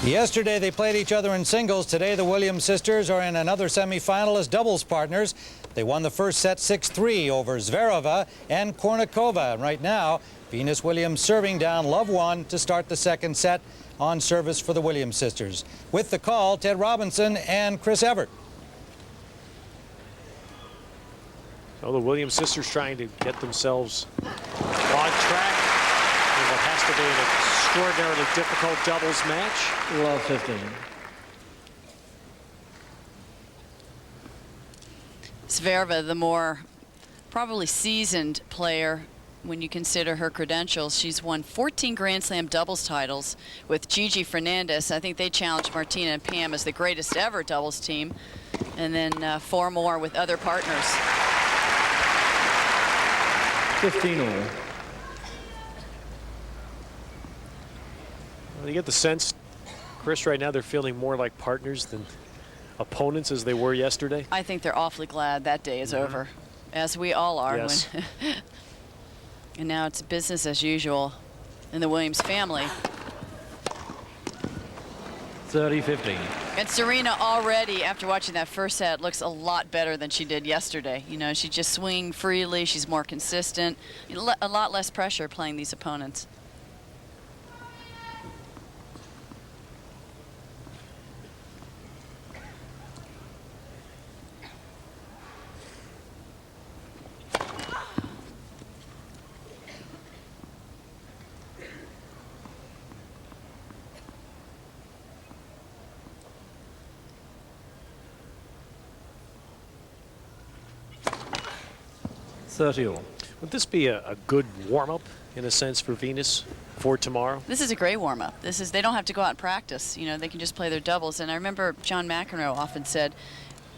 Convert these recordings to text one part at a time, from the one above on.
Yesterday they played each other in singles. Today the Williams sisters are in another semifinal as doubles partners. They won the first set 6-3 over Zvereva and Kournikova. And right now, Venus Williams serving down love 1 to start the second set on service for the Williams sisters. With the call, Ted Robinson and Chris Evert. So the Williams sisters trying to get themselves on track in what has to be an extraordinarily difficult doubles match. Love 15. Zvereva, the more probably seasoned player when you consider her credentials. She's won 14 Grand Slam doubles titles with Gigi Fernandez. I think they challenged Martina and Pam as the greatest ever doubles team. And then 4 more with other partners. 15 all. Well, you get the sense, Chris, right now they're feeling more like partners than opponents as they were yesterday. I think they're awfully glad that day is over, as we all are. Yes. And now it's business as usual in the Williams family. 30-15. And Serena already, after watching that first set, looks a lot better than she did yesterday. You know, she's just swinging freely. She's more consistent. A lot less pressure playing these opponents. Would this be a good warm-up, in a sense, for Venus for tomorrow? This is a great warm-up. They don't have to go out and practice. You know, they can just play their doubles. And I remember John McEnroe often said,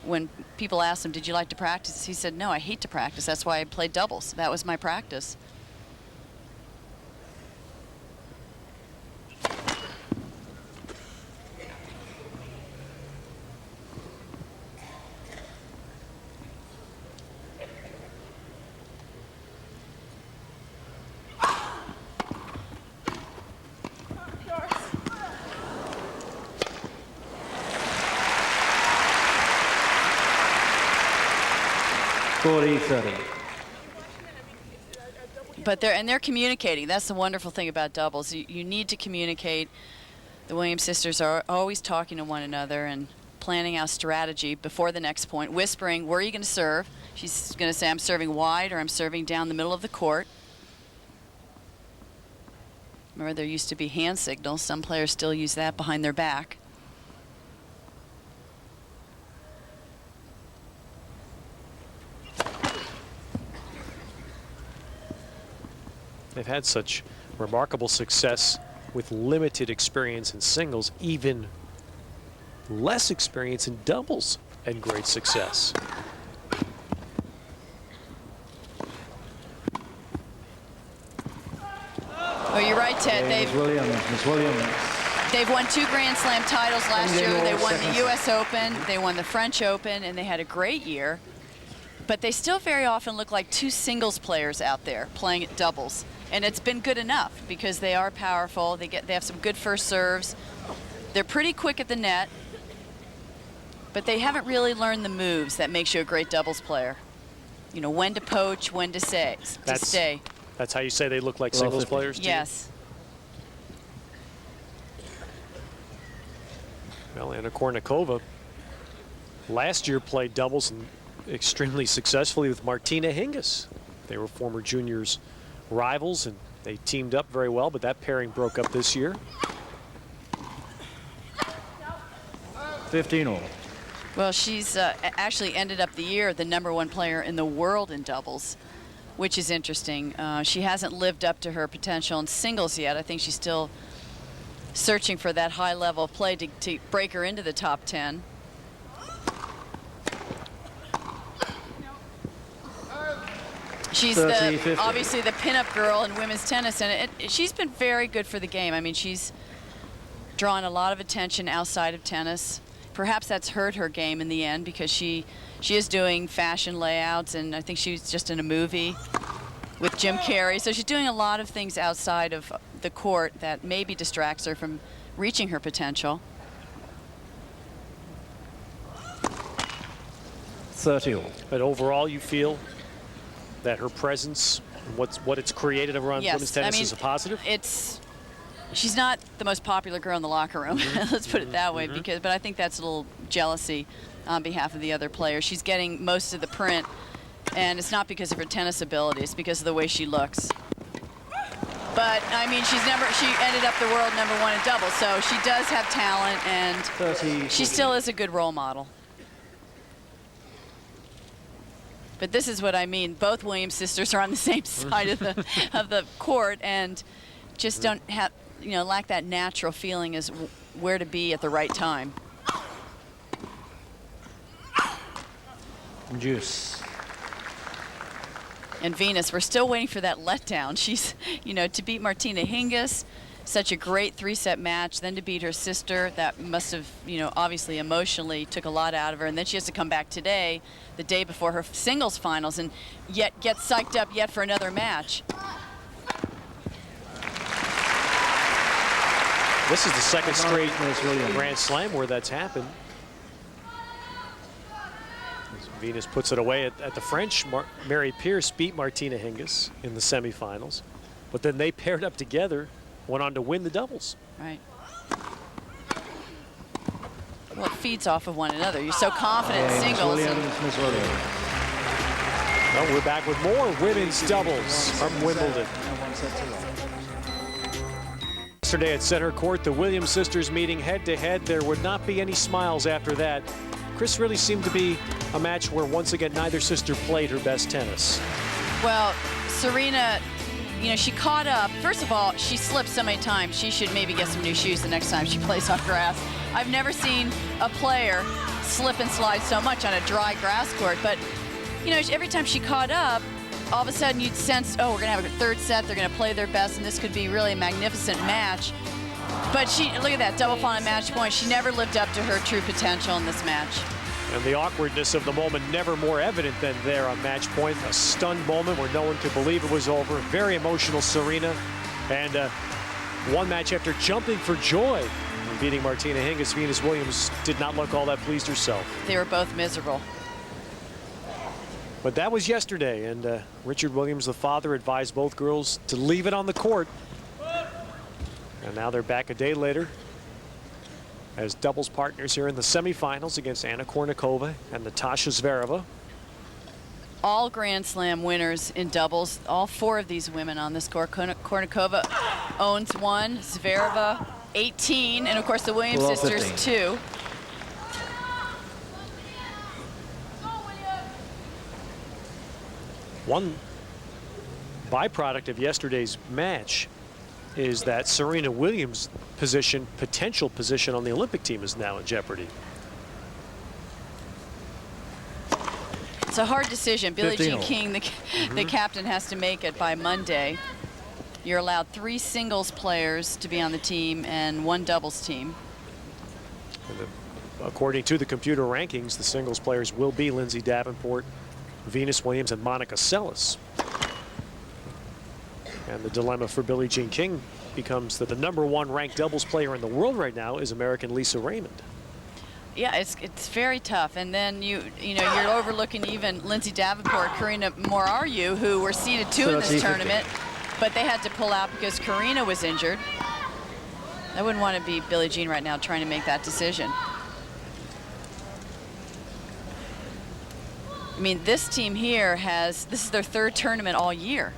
when people asked him, did you like to practice? He said, no, I hate to practice. That's why I played doubles. That was my practice. But they're communicating. That's the wonderful thing about doubles. You need to communicate. The Williams sisters are always talking to one another and planning out strategy before the next point, whispering, where are you going to serve? She's going to say, I'm serving wide or I'm serving down the middle of the court. Remember, there used to be hand signals. Some players still use that behind their back. They've had such remarkable success with limited experience in singles, even less experience in doubles, and great success. Oh, you're right, Ted. Miss Williams. They've won 2 Grand Slam titles last year. They won the U.S. Open, they won the French Open, and they had a great year. But they still very often look like 2 singles players out there playing at doubles. And it's been good enough because they are powerful. They have some good first serves. They're pretty quick at the net. But they haven't really learned the moves that makes you a great doubles player. You know, when to poach, when to stay. That's how you say they look like singles players, too? Yes. Well, Anna Kournikova last year played doubles and extremely successfully with Martina Hingis. They were former juniors rivals and they teamed up very well, but that pairing broke up this year. 15 all. Well, she's actually ended up the year the #1 player in the world in doubles, which is interesting. She hasn't lived up to her potential in singles yet. I think she's still searching for that high level of play to break her into the top 10. She's obviously the pinup girl in women's tennis, and she's been very good for the game. I mean, she's drawn a lot of attention outside of tennis. Perhaps that's hurt her game in the end because she is doing fashion layouts, and I think she was just in a movie with Jim Carrey. So she's doing a lot of things outside of the court that maybe distracts her from reaching her potential. 30 all. But overall, you feel that her presence, and what it's created around women's tennis is a positive? She's not the most popular girl in the locker room. Let's put it that way. But I think that's a little jealousy on behalf of the other players. She's getting most of the print, and it's not because of her tennis ability. It's because of the way she looks. But I mean, she ended up the world #1 in doubles, so she does have talent, and 30, she still is a good role model. But this is what I mean. Both Williams sisters are on the same side of the court, and just don't have, lack that natural feeling as where to be at the right time. Juice. And Venus, we're still waiting for that letdown. She's, to beat Martina Hingis, such a great 3-set match, then to beat her sister, that must have, obviously emotionally took a lot out of her. And then she has to come back today, the day before her singles finals, and yet get psyched up yet for another match. This is the second straight Grand Slam where that's happened. Venus puts it away at the French. Mary Pierce beat Martina Hingis in the semifinals, but then they paired up together, went on to win the doubles. Right. Well, it feeds off of one another. You're so confident in singles. Well, we're back with more women's doubles from Wimbledon. Yesterday at center court, the Williams sisters meeting head-to-head. There would not be any smiles after that. Chris, really seemed to be a match where once again neither sister played her best tennis. Well, Serena, she caught up. First of all, she slipped so many times. She should maybe get some new shoes the next time she plays on grass. I've never seen a player slip and slide so much on a dry grass court. But, every time she caught up, all of a sudden you'd sense, oh, we're going to have a third set. They're going to play their best, and this could be really a magnificent match. But look at that, double final match point. She never lived up to her true potential in this match. And the awkwardness of the moment never more evident than there on match point. A stunned moment where no one could believe it was over. Very emotional Serena. And one match after jumping for joy and beating Martina Hingis, Venus Williams did not look all that pleased herself. They were both miserable. But that was yesterday, and Richard Williams, the father, advised both girls to leave it on the court. And now they're back a day later as doubles partners here in the semifinals against Anna Kournikova and Natasha Zvereva. All Grand Slam winners in doubles, all 4 of these women on this court. Kournikova owns 1, Zvereva 18, and of course the Williams sisters 2. One byproduct of yesterday's match is that Serena Williams' potential position on the Olympic team is now in jeopardy. It's a hard decision. Billie Jean King, the captain, has to make it by Monday. You're allowed 3 singles players to be on the team and 1 doubles team. According to the computer rankings, the singles players will be Lindsay Davenport, Venus Williams, and Monica Seles. And the dilemma for Billie Jean King becomes that the #1 ranked doubles player in the world right now is American Lisa Raymond. Yeah, it's very tough. And then you're overlooking even Lindsay Davenport, Karina Moraru, who were seeded 2 in this tournament, but they had to pull out because Karina was injured. I wouldn't want to be Billie Jean right now trying to make that decision. I mean, this team here this is their 3rd tournament all year.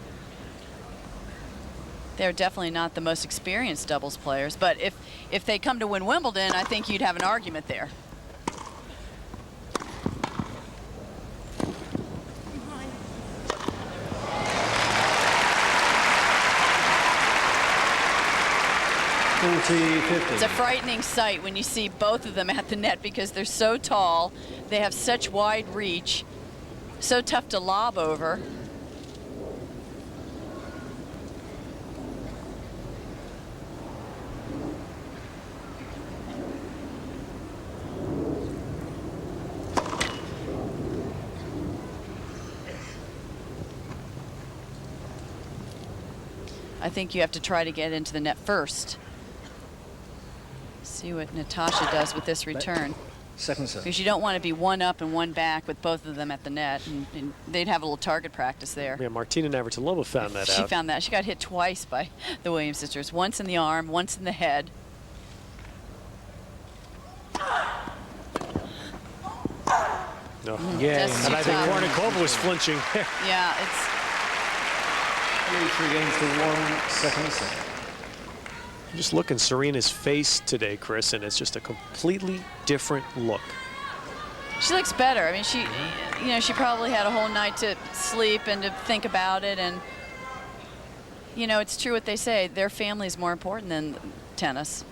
They're definitely not the most experienced doubles players, but if they come to win Wimbledon, I think you'd have an argument there. It's a frightening sight when you see both of them at the net because they're so tall, they have such wide reach, so tough to lob over. I think you have to try to get into the net first. See what Natasha does with this return. Second set. Because you don't want to be one up and one back with both of them at the net, and they'd have a little target practice there. Yeah, Martina Navratilova found that out. She found that. She got hit twice by the Williams sisters, once in the arm, once in the head. No. Yeah, Just And too I think tough. Kournikova was flinching there. Yeah, it's 3 games to 1 second set. Just look in Serena's face today, Chris, and it's just a completely different look. she looks better. I mean, she, you know, she probably had a whole night to sleep and to think about it, and you know, it's true what they say. Their family is more important than tennis.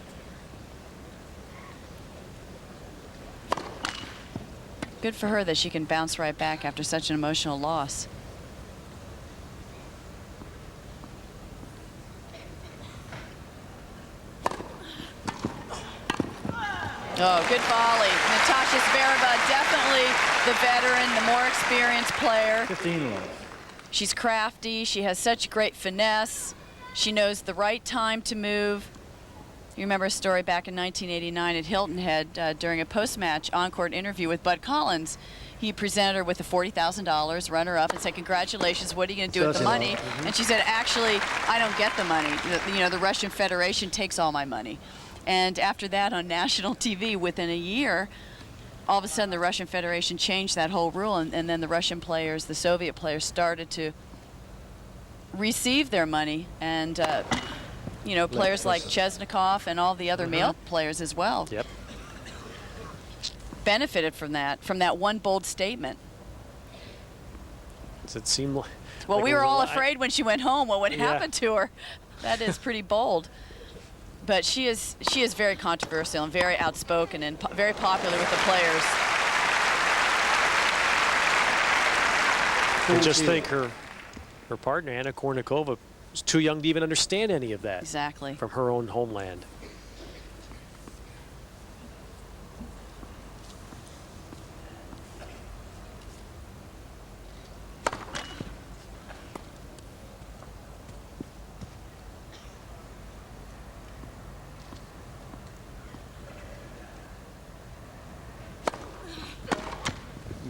Good for her that she can bounce right back after such an emotional loss. Oh, good volley. Natasha Zvereva, definitely the veteran, the more experienced player. 15 love. She's crafty. She has such great finesse. She knows the right time to move. You remember a story back in 1989 at Hilton Head during a post-match on-court interview with Bud Collins. He presented her with a $40,000 runner-up and said, "Congratulations, what are you going to do with the money?" And she said, "Actually, I don't get the money. You know, the Russian Federation takes all my money." And after that, on national TV, within a year, all of a sudden the Russian Federation changed that whole rule, and then the Russian players, the Soviet players, started to receive their money, and you know, players like Chesnikov and all the other male players as well. Yep. Benefited from that one bold statement. Does it seem like? Well, like we it were was a all lot- afraid when she went home what would Yeah. happen to her. That is pretty bold. But she is very controversial and very outspoken and very popular with the players. I just think her partner, Anna Kournikova, was too young to even understand any of that Exactly. from her own homeland.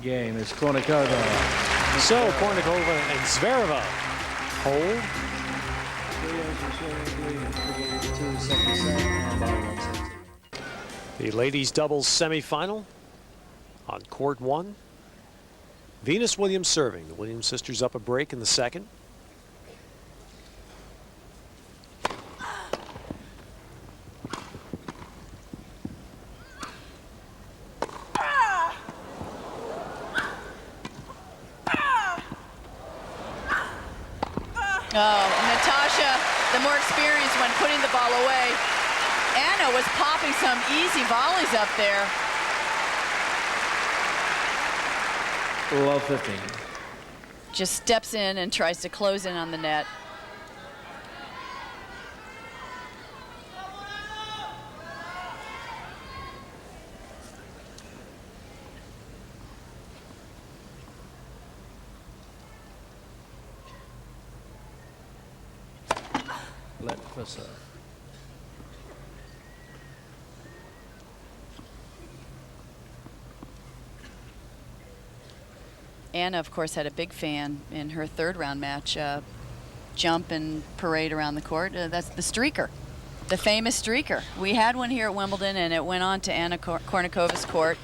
Game is Kournikova. So Kournikova and Zvereva hold. 2 second set. And by 1 set. The ladies doubles semifinal on court 1. Venus Williams serving. The Williams sisters up a break in the second. Oh, Natasha, the more experienced one, putting the ball away. Anna was popping some easy volleys up there. Love 15. Just steps in and tries to close in on the net. Let for serve. Anna, of course, had a big fan in her third round match. Jump and parade around the court. That's the streaker, the famous streaker. We had one here at Wimbledon, and it went on to Anna Kournikova's court.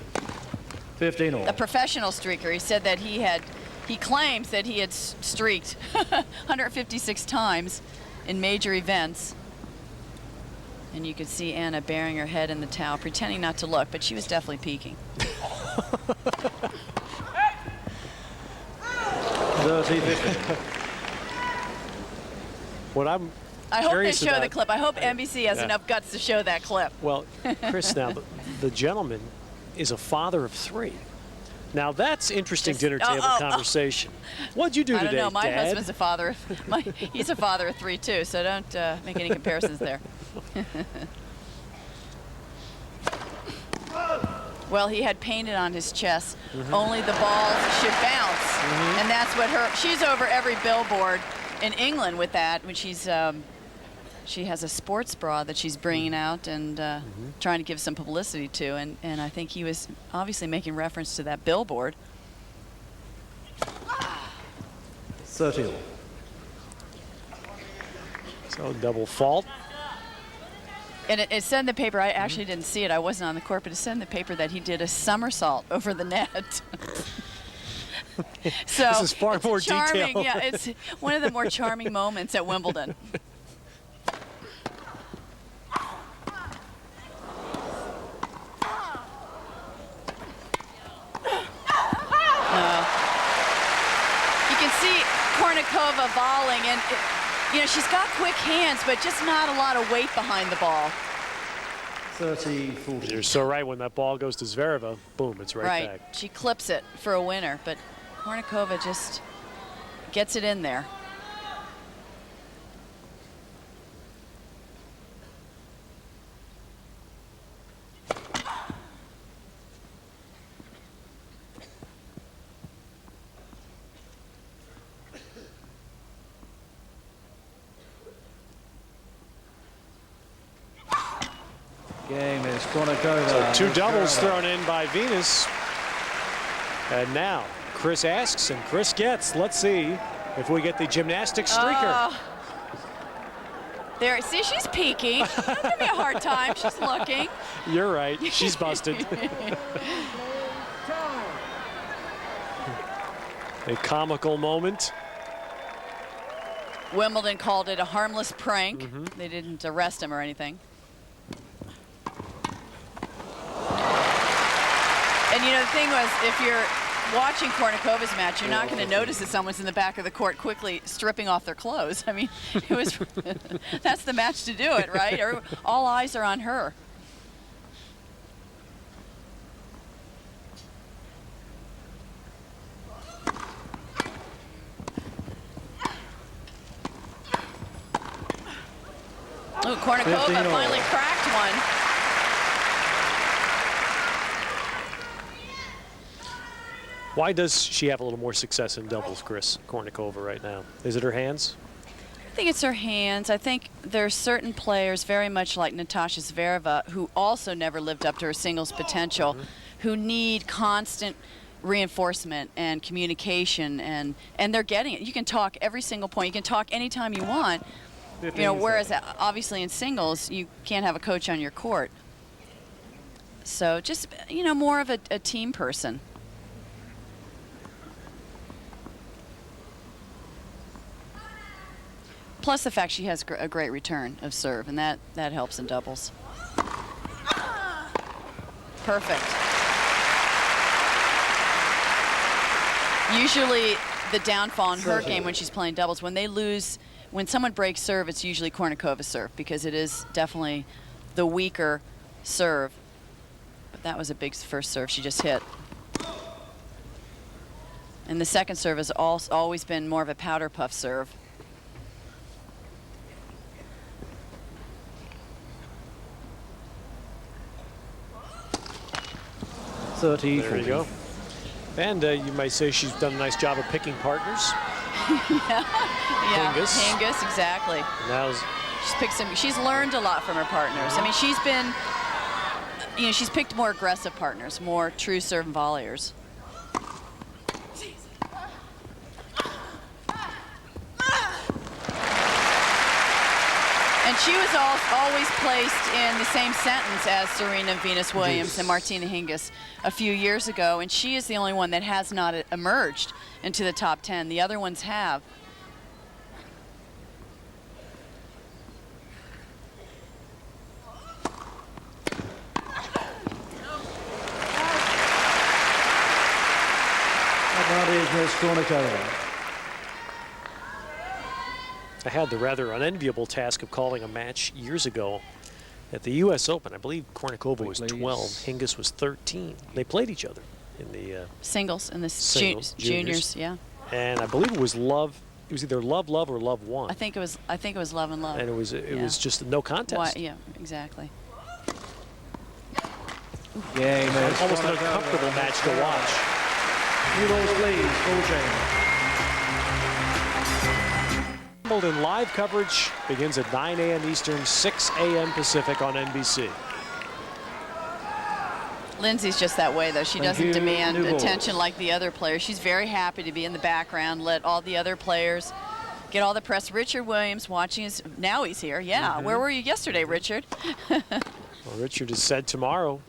15 all. A professional streaker. He said that he claims that he had streaked 156 times in major events. And you could see Anna burying her head in the towel, pretending not to look, but she was definitely peeking. 30-15. What I'm I hope they curious show the about- clip. I hope NBC has Yeah. enough guts to show that clip. Well, Chris, now the gentleman is a father of 3. Now that's interesting Just- dinner table conversation. What'd you do I today, don't know. My Dad? husband's a father. He's a father of 3 too. So don't make any comparisons there. Well, he had painted on his chest. Only the balls should bounce, and that's what she's over every billboard in England with that. When she's She has a sports bra that she's bringing out and trying to give some publicity to, and I think he was obviously making reference to that billboard. 30. So double fault. And it said in the paper, I actually didn't see it, I wasn't on the court, but it said in the paper that he did a somersault over the net. So this is far it's more charming, detailed. yeah, it's one of the more charming moments at Wimbledon. You can see Kournikova volleying, and you know, she's got quick hands, but just not a lot of weight behind the ball. 30, 40. You're so right. When that ball goes to Zvereva, boom, it's right back. She clips it for a winner, but Kournikova just gets it in there. Game is Kournikova. So 2 doubles Zvereva. thrown in by Venus. And now Chris asks and Chris gets. Let's see if we get the gymnastic streaker. There, see, she's peeking. Don't give me a hard time. She's looking. You're right. She's busted. A comical moment. Wimbledon called it a harmless prank. They didn't arrest him or anything. And you know, the thing was, if you're watching Kournikova's match, you're not going to notice that someone's in the back of the court quickly stripping off their clothes. I mean, it was that's the match to do it, right? All eyes are on her. Oh, Kournikova 15-all. finally cracked one. Why does she have a little more success in doubles, Chris, Kournikova, right now? Is it her hands? I think it's her hands. I think there are certain players, very much like Natasha Zvereva, who also never lived up to her singles potential, who need constant reinforcement and communication, and they're getting it. You can talk every single point. You can talk anytime you want. You know, whereas obviously in singles, you can't have a coach on your court. So just, you know, more of a team person. Plus the fact she has a great return of serve, and that helps in doubles. Perfect. Usually the downfall in her game when she's playing doubles, when they lose, when someone breaks serve, it's usually Kournikova's serve, because it is definitely the weaker serve. But that was a big first serve she just hit. And the second serve has always been more of a powder puff serve. There you go. And you might say she's done a nice job of picking partners. Yeah, Hingis. Hingis, exactly. Now She's picked some. She's learned a lot from her partners. I mean, she's been, you know, she's picked more aggressive partners, more true serve and volleyers. And she was always placed in the same sentence as Serena, Venus Williams, and Martina Hingis a few years ago, and she is the only one that has not emerged into the top 10. The other ones have. Advantage Miss Kournikova. I had the rather unenviable task of calling a match years ago at the U.S. Open. I believe Kournikova was 12, Hingis was 13. They played each other in the Singles in the Singles, juniors, yeah. And I believe it was love. It was either love or love won. I think it was love and love. And it was just no contest. Yeah, exactly. Game is Almost an Kournikova. uncomfortable match to watch. New balls, please. Full chain. Wimbledon live coverage begins at 9 a.m. Eastern, 6 a.m. Pacific on NBC. Lindsay's just that way, though. She Thank doesn't you. demand New attention balls. like the other players. She's very happy to be in the background, let all the other players get all the press. Richard Williams watching us. Now he's here. Yeah. Where were you yesterday, Richard? Well, Richard has said tomorrow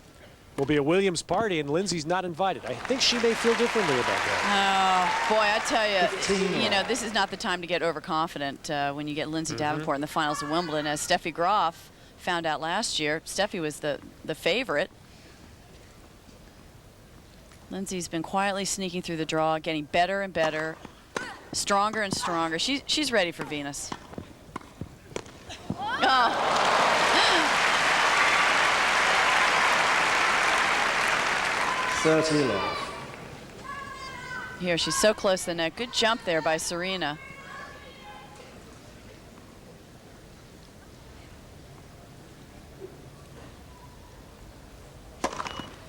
will be a Williams party, and Lindsay's not invited. I think she may feel differently about that. Oh, boy, I tell you, you know, this is not the time to get overconfident when you get Lindsay Davenport in the finals of Wimbledon. As Steffi Graf found out last year, Steffi was the favorite. Lindsay's been quietly sneaking through the draw, getting better and better, stronger and stronger. She's ready for Venus. Oh. love. Here, she's so close to the net. Good jump there by Serena.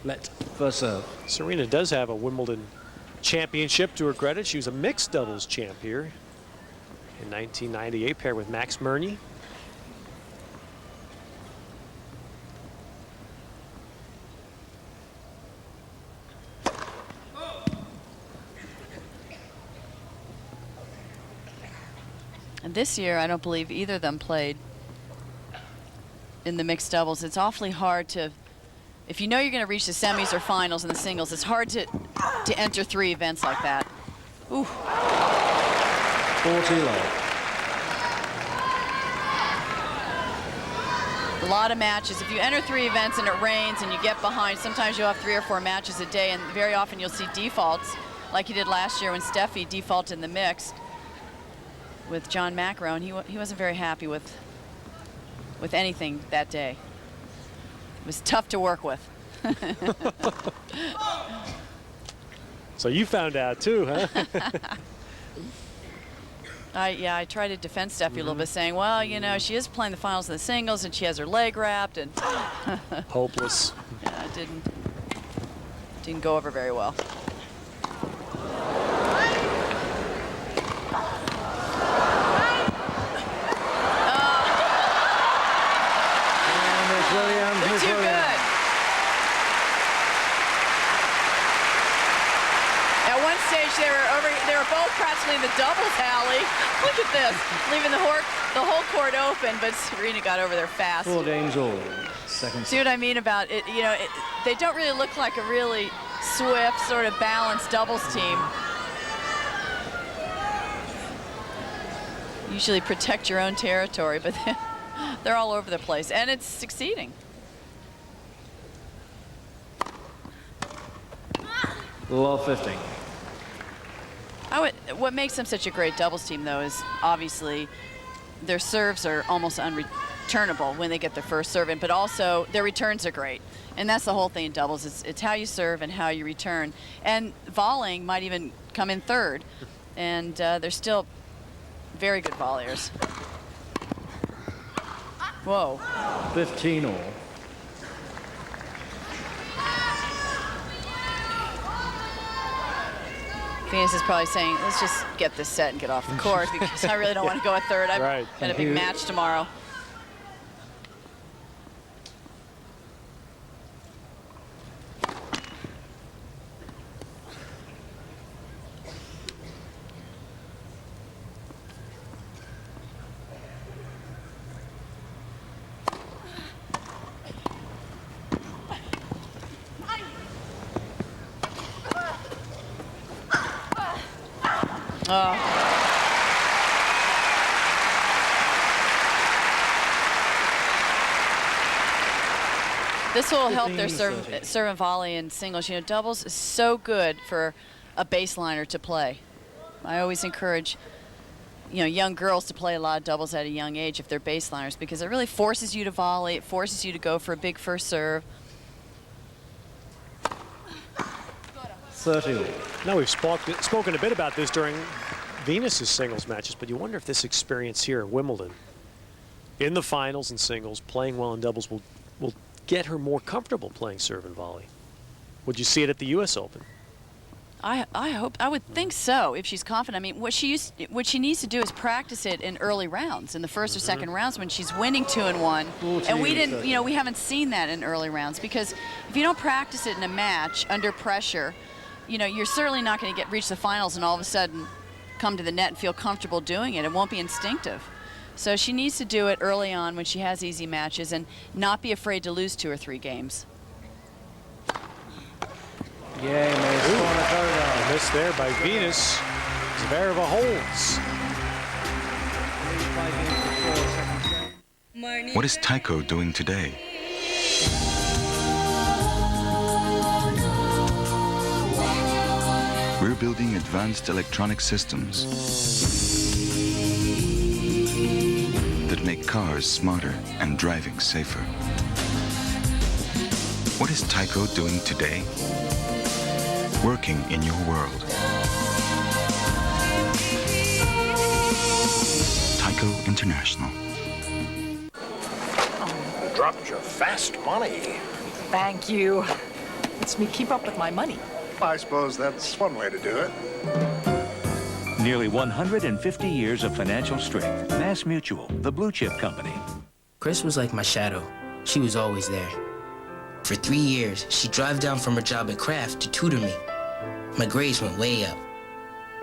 Let first serve. Serena does have a Wimbledon championship to her credit. She was a mixed doubles champ here in 1998, paired with Max Murney. And this year, I don't believe either of them played in the mixed doubles. It's awfully hard to, if you know you're going to reach the semis or finals in the singles, it's hard to enter 3 events like that. Ooh. 40 love. A lot of matches. If you enter 3 events and it rains and you get behind, sometimes you'll have 3 or 4 matches a day, and very often you'll see defaults, like you did last year when Steffi defaulted in the mixed with John McEnroe, and he wasn't very happy with anything that day. It was tough to work with. So you found out too, huh? Yeah, I tried to defend Steffi a little bit, saying, well, you know, she is playing the finals in the singles, and she has her leg wrapped, and Hopeless. yeah, it didn't go over very well. Too good. At one stage, they were both practically in the doubles alley. Look at this, leaving the whole court open, but Serena got over there fast. 4 games all. Second. See what I mean about it? You know, they don't really look like a really swift, sort of balanced doubles team. Usually protect your own territory, but they're all over the place, and it's succeeding. Love 15. What makes them such a great doubles team, though, is obviously their serves are almost unreturnable when they get their first serve in, but also their returns are great. And that's the whole thing in doubles. It's how you serve and how you return. And volleying might even come in third. And they're still very good volleyers. Whoa. 15 all. Venus is probably saying, let's just get this set and get off the court, because I really don't want to go a third. I've got a big match tomorrow. This will help their serve and volley in singles. You know, doubles is so good for a baseliner to play. I always encourage, you know, young girls to play a lot of doubles at a young age if they're baseliners, because it really forces you to volley. It forces you to go for a big first serve. 30 all. Now we've spoken a bit about this during Venus's singles matches, but you wonder if this experience here at Wimbledon, in the finals and singles, playing well in doubles, will get her more comfortable playing serve and volley. Would you see it at the U.S. Open? I would think so if she's confident. I mean, what she needs to do is practice it in early rounds, in the first or second rounds when she's winning 2-1. And we didn't, we haven't seen that in early rounds, because if you don't practice it in a match under pressure, you're certainly not going to reach the finals and all of a sudden come to the net and feel comfortable doing it. It won't be instinctive. So she needs to do it early on when she has easy matches and not be afraid to lose 2 or 3 games. Kournikova. Missed there by Venus. Zvereva holds. What is Tycho doing today? We're building advanced electronic systems that make cars smarter and driving safer. What is Tycho doing today? Working in your world. Tycho International. Dropped your fast money. Thank you. Lets me keep up with my money. I suppose that's one way to do it. Nearly 150 years of financial strength. Mass Mutual, the blue chip company. Chris was like my shadow. She was always there. For 3 years, she'd drive down from her job at Kraft to tutor me. My grades went way up.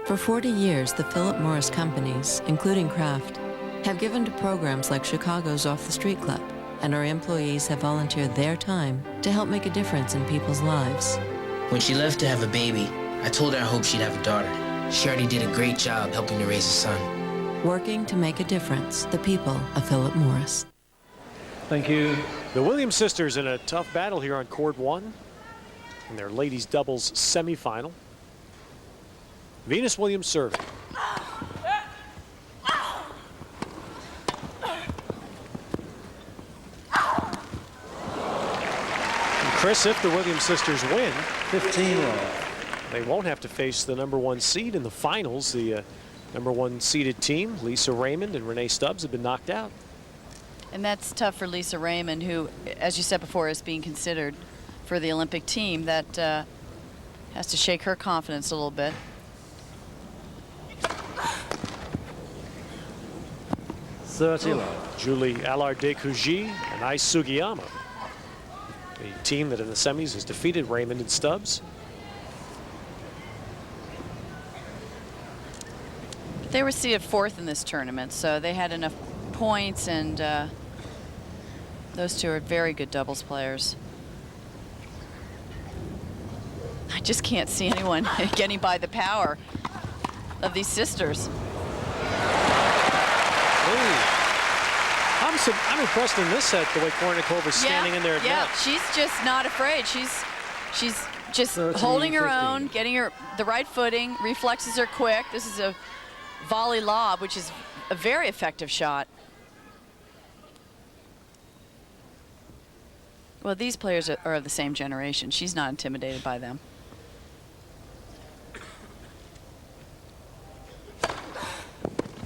For 40 years, the Philip Morris companies, including Kraft, have given to programs like Chicago's Off the Street Club, and our employees have volunteered their time to help make a difference in people's lives. When she left to have a baby, I told her I hoped she'd have a daughter. She already did a great job helping to raise a son. Working to make a difference, the people of Philip Morris. Thank you. The Williams sisters in a tough battle here on court 1 in their ladies doubles semifinal. Venus Williams serving. Chris, if the Williams sisters win, 15 love. they won't have to face the #1 seed in the finals. The #1 seeded team, Lisa Raymond and Renee Stubbs, have been knocked out. And that's tough for Lisa Raymond, who, as you said before, is being considered for the Olympic team. That has to shake her confidence a little bit. Julie Allard-Descougy and Ai Sugiyama, a team that in the semis has defeated Raymond and Stubbs. They were seeded 4th in this tournament, so they had enough points, and those two are very good doubles players. I just can't see anyone getting by the power of these sisters. I'm impressed in this set the way Kournikova's standing in there at net. She's just not afraid. She's just holding her own, getting the right footing. Reflexes are quick. This is a volley lob, which is a very effective shot. Well, these players are of the same generation. She's not intimidated by them.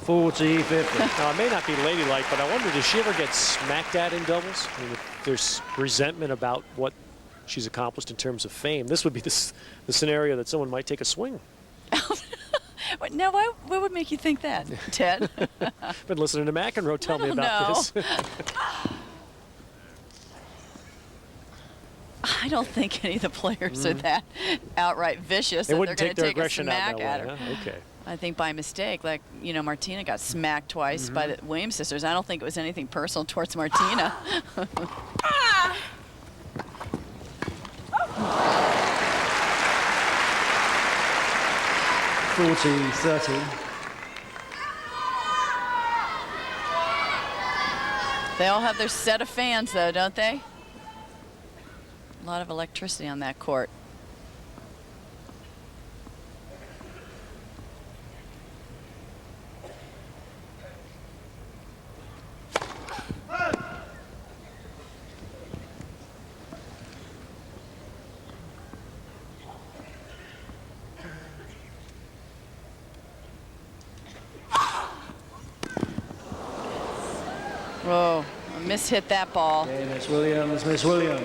40-50. Now, it may not be ladylike, but I wonder, does she ever get smacked at in doubles? I mean, if there's resentment about what she's accomplished in terms of fame, this would be the scenario that someone might take a swing. Now, what would make you think that, Ted? Been listening to McEnroe tell me about this. I don't think any of the players are that outright vicious. They that wouldn't they're take gonna their aggression out at that her. way, huh? Okay. I think by mistake, like, Martina got smacked twice by the Williams sisters. I don't think it was anything personal towards Martina. 40-30. They all have their set of fans, though, don't they? A lot of electricity on that court. Whoa, mishit that ball. Okay, Miss Williams, Miss Williams.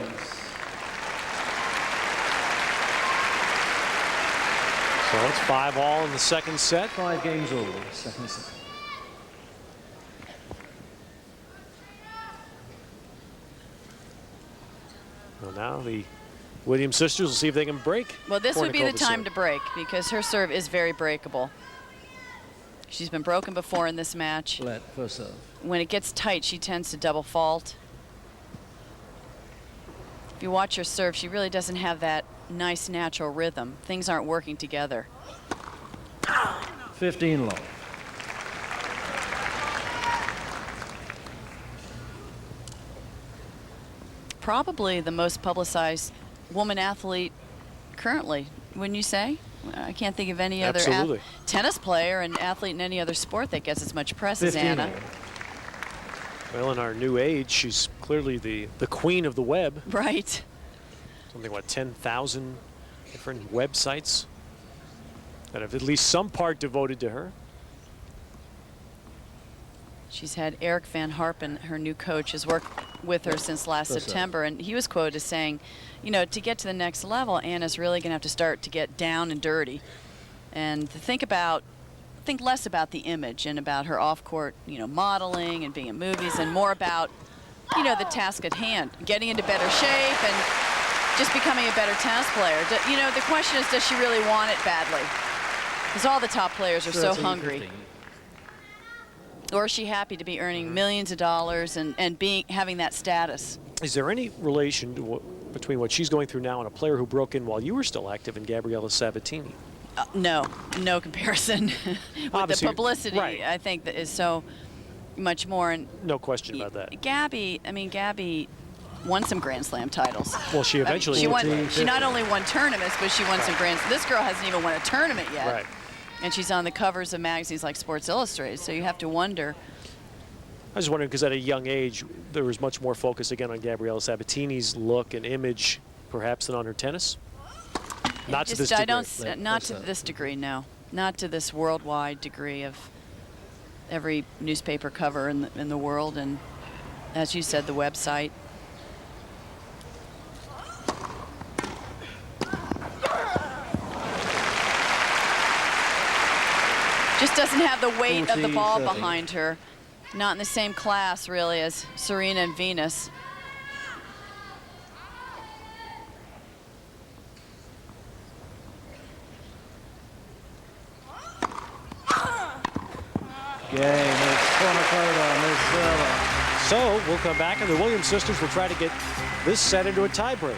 So it's 5-all in the second set. 5 games all, second set. Well, now the Williams sisters will see if they can break. Well, this would be the Kournikova's time serve. to break because her serve is very breakable. She's been broken before in this match. Flat first serve. When it gets tight, she tends to double fault. If you watch her serve, she really doesn't have that nice natural rhythm. Things aren't working together. 15 long. Probably the most publicized woman athlete currently, wouldn't you say? I can't think of any other Absolutely. tennis player and athlete in any other sport that gets as much press as 15 Anna. all. Well, in our new age, she's clearly the queen of the web. Right. Something, what, 10,000 different websites that have at least some part devoted to her. She's had Eric Van Harpen, her new coach, has worked with her since last September, and he was quoted as saying, you know, to get to the next level, Anna's really going to have to start to get down and dirty, and to think less about the image and about her off-court, you know, modeling and being in movies, and more about, you know, the task at hand, getting into better shape and just becoming a better tennis player. You know, the question is, does she really want it badly? Because all the top players are so 13, hungry. 15. Or is she happy to be earning millions of dollars and having that status? Is there any relation to between what she's going through now and a player who broke in while you were still active in Gabriella Sabatini? No comparison. With Obviously, the publicity, right. I think that is so much more. And No question about that. Gabby won some Grand Slam titles. Well, she eventually she not only won tournaments, but she won some Grand. This girl hasn't even won a tournament yet. Right. And she's on the covers of magazines like Sports Illustrated, so you have to wonder. I was wondering because at a young age, there was much more focus again on Gabriella Sabatini's look and image, perhaps, than on her tennis. Not to this degree. Not to this degree, no. Not to this worldwide degree of every newspaper cover in the world, and as you said, the website. Just doesn't have the weight of the ball 14-13. behind her. Not in the same class, really, as Serena and Venus. Game is Kournikova, Miss Zvereva. So we'll come back, and the Williams sisters will try to get this set into a tiebreak.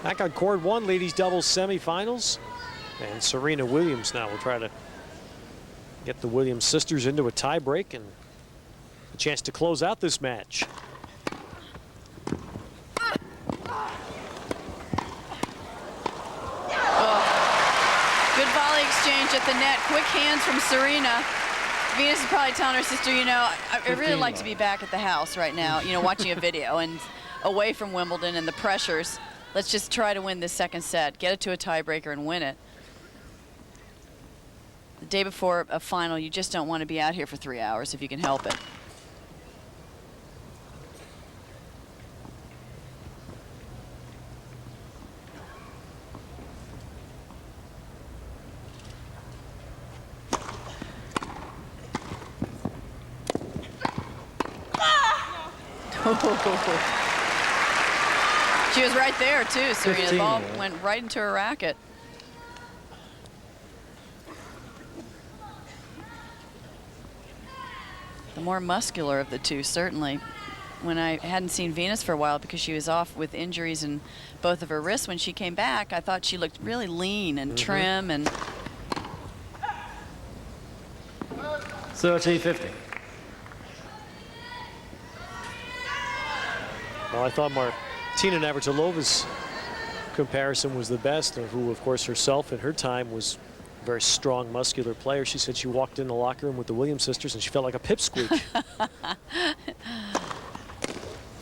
Back on court one, ladies doubles semifinals. And Serena Williams now will try to get the Williams sisters into a tiebreak and a chance to close out this match. Good volley exchange at the net. Quick hands from Serena. Venus is probably telling her sister, you know, I really like to be back at the house right now, you know, watching a video and away from Wimbledon and the pressures. Let's just try to win this second set, get it to a tiebreaker and win it. The day before a final, you just don't want to be out here for 3 hours if you can help it. She was right there, too, Serena. The ball went right into her racket. The more muscular of the two, certainly. When I hadn't seen Venus for a while because she was off with injuries in both of her wrists, when she came back, I thought she looked really lean and trim. And 13-50. Well, I thought Martina Navratilova's comparison was the best, who, of course, herself in her time was a very strong, muscular player. She said she walked in the locker room with the Williams sisters and she felt like a pipsqueak.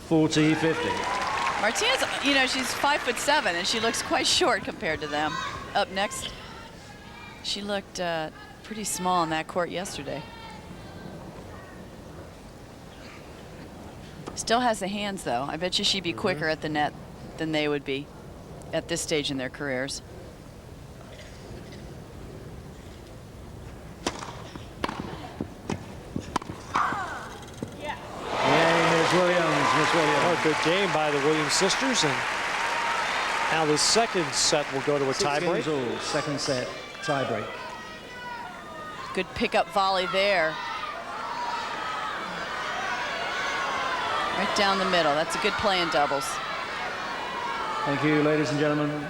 40-50. Martina's, you know, she's 5'7" and she looks quite short compared to them. Up next, she looked pretty small in that court yesterday. Still has the hands, though. I bet you she'd be quicker at the net than they would be. at this stage in their careers. Miss Williams, Miss Williams. Oh, good game by the Williams sisters, and now the second set will go to a tiebreak. 6 games all, second set, tiebreak. Good pickup volley there. Right down the middle. That's a good play in doubles. Thank you, ladies and gentlemen.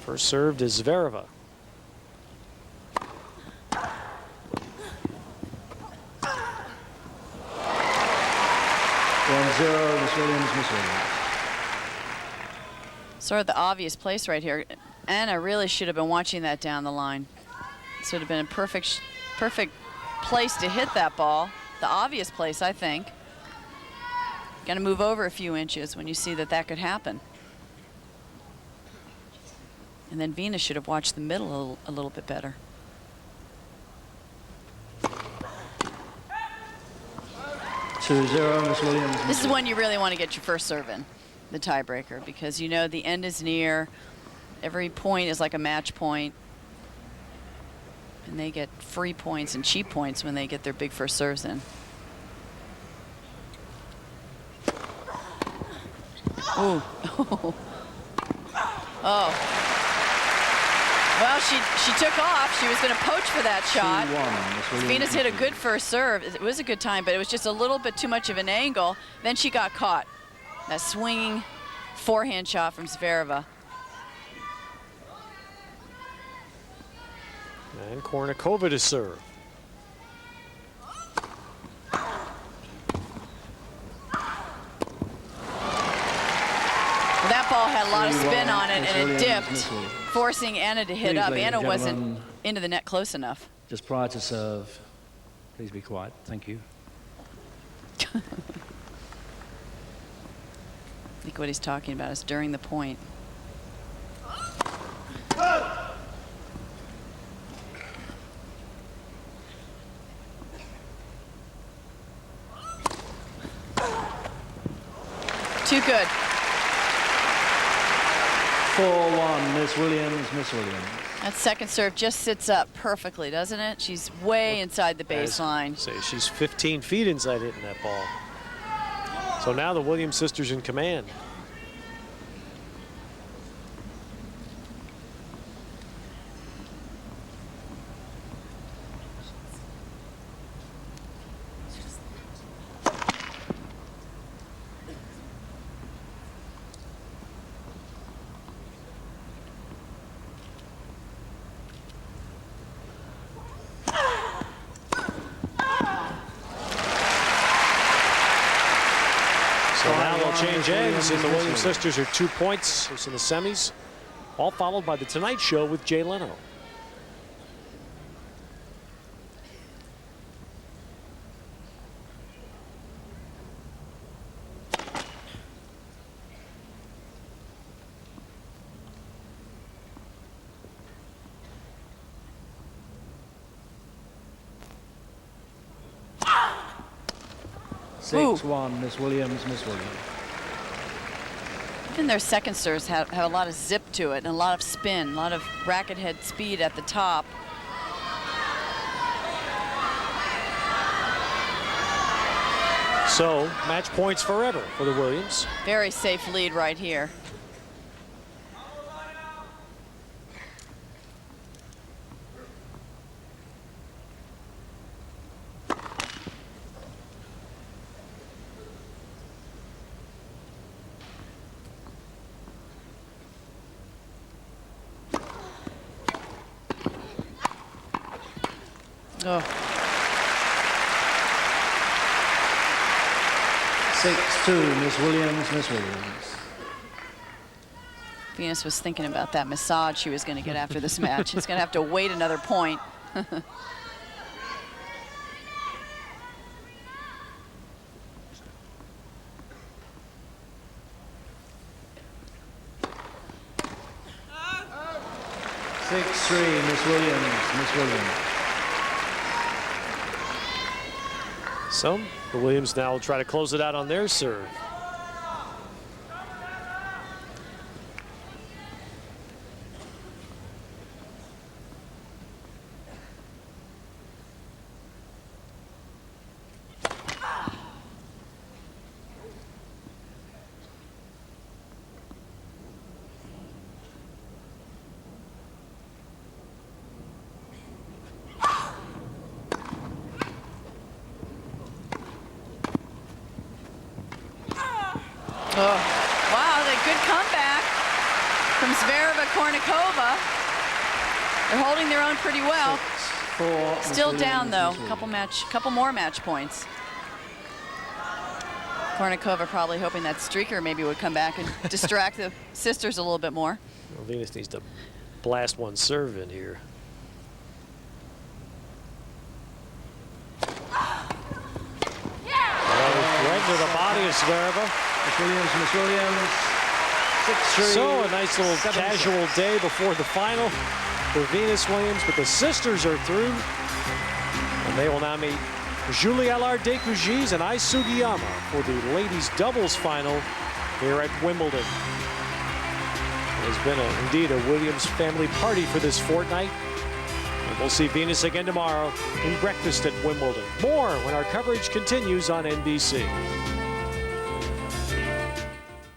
First served is Zvereva. 1-0, Miss Williams, Miss Williams. Sort of the obvious place right here. Anna really should have been watching that down the line. This would have been a perfect place to hit that ball. The obvious place, I think. Got to move over a few inches when you see that that could happen. And then Venus should have watched the middle a little bit better. Miss Williams. This is when you really want to get your first serve in, the tiebreaker, because you know the end is near. Every point is like a match point. And they get free points and cheap points when they get their big first serves in. Ooh. Oh. Well, she took off. She was going to poach for that shot. Venus hit a good first serve. It was a good time, but it was just a little bit too much of an angle. Then she got caught. That swinging forehand shot from Zvereva. And Kournikova to serve. That ball had a lot of spin on it, and it dipped, forcing Anna to hit up. Anna wasn't into the net close enough. Just prior to serve, please be quiet. Thank you. I think what he's talking about is during the point. Too good. 4-1, Miss Williams, Miss Williams. That second serve just sits up perfectly, doesn't it? She's way inside the baseline. Say she's 15 feet inside hitting that ball. So now the Williams sisters in command. Change ends, and the Williams sisters are 2 points in the semis, all followed by the Tonight Show with Jay Leno. Ooh. 6-1, Miss Williams, Miss Williams. Even their second serves have a lot of zip to it and a lot of spin, a lot of racket head speed at the top. So, match points forever for the Williams. Very safe lead right here. Oh. 6-2, Miss Williams, Miss Williams. Venus was thinking about that massage she was going to get after this match. It's going to have to wait another point. Miss Williams, Miss Williams. So the Williams now will try to close it out on their serve. Wow, a good comeback from Zvereva, Kournikova. They're holding their own pretty well. Still down though, couple more match points. Kournikova probably hoping that streaker maybe would come back and distract the sisters a little bit more. Well, Venus needs to blast one serve in here. Right to the body of Zvereva. Miss Williams, 6-3. So a nice little casual day before the final for Venus Williams, but the sisters are through. And they will now meet Julie Allard-Descougis and Ai Sugiyama for the ladies doubles final here at Wimbledon. It has been indeed a Williams family party for this fortnight. And we'll see Venus again tomorrow in breakfast at Wimbledon. More when our coverage continues on NBC.